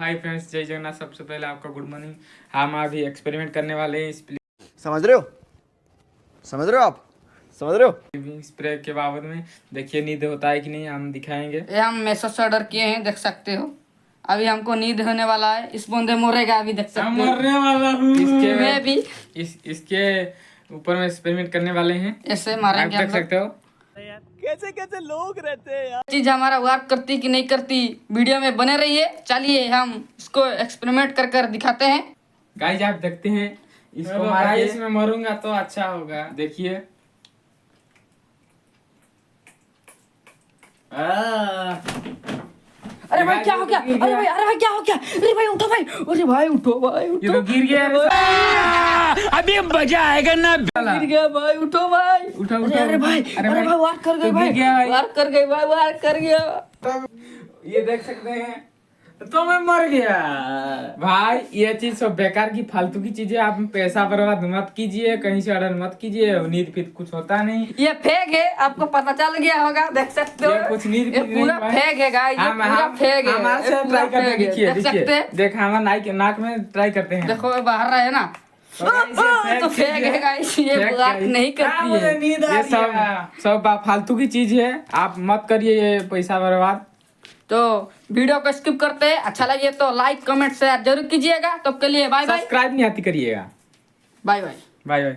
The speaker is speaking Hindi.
हाय फ्रेंड्स, जय जगन्नाथ। सबसे पहले आपका गुड मॉर्निंग। हम अभी एक्सपेरिमेंट करने वाले हैं समझ रहे हो आप समझ रहे हो। स्लीपिंग स्प्रे के बाबत में। देखिए नींद होता है कि नहीं, हम दिखाएंगे। ये हम मेसो से ऑर्डर किए हैं, देख सकते हो। अभी हमको नींद होने वाला है, इस बंदे मरेगा अभी, देख सकते हो। मरने वाला हूँ। मैं भी इसके ऊपर में एक्सपेरिमेंट करने वाले हैं। ऐसे आप मारेंगे देख हम लोग। सकते हो। कैसे कैसे लोग रहते हैं यार। चीज हमारा वर्क करती कि नहीं करती, वीडियो में बने रहिए। चलिए हम इसको एक्सपेरिमेंट कर कर दिखाते हैं। गाइस आप देखते हैं इसको मार के। इसमें मरूंगा तो अच्छा होगा। देखिए अरे भाई क्या हो गया? अरे भाई क्या हो गया? अरे भाई उठो भाई, अरे भाई उठो भाई, ये तो गिर गया। अभी मजा आएगा ना। गिर गया भाई, उठो भाई, उठो। अरे भाई वार कर गए भाई, वार कर गए भाई, वार कर गया। तब ये देख सकते हैं तो मैं मर गया। भाई ये चीज सब बेकार की फालतू की चीजें, आप पैसा बर्बाद मत कीजिए, कहीं से ऑर्डर मत कीजिए। नींद फिर कुछ होता नहीं। ये फेक है, आपको पता चल गया होगा, देख सकते हो। ये कुछ नींद ये पूरा फेक है गाइस, ये पूरा फेक है। हमारे से ट्राई करते हैं। देखिए देख हमारे नाक में ट्राई करते हैं। देखो बाहर रहा है ना, तो फेक है गाइस, ये बात नहीं करती है। ये सब फालतू की चीज है, आप मत करिए ये पैसा बर्बाद। तो वीडियो को स्किप करते हैं। अच्छा लगे तो लाइक कमेंट शेयर जरूर कीजिएगा। तब के लिए बाय बाय। सब्सक्राइब नहीं आती करिएगा। Bye bye. Bye bye.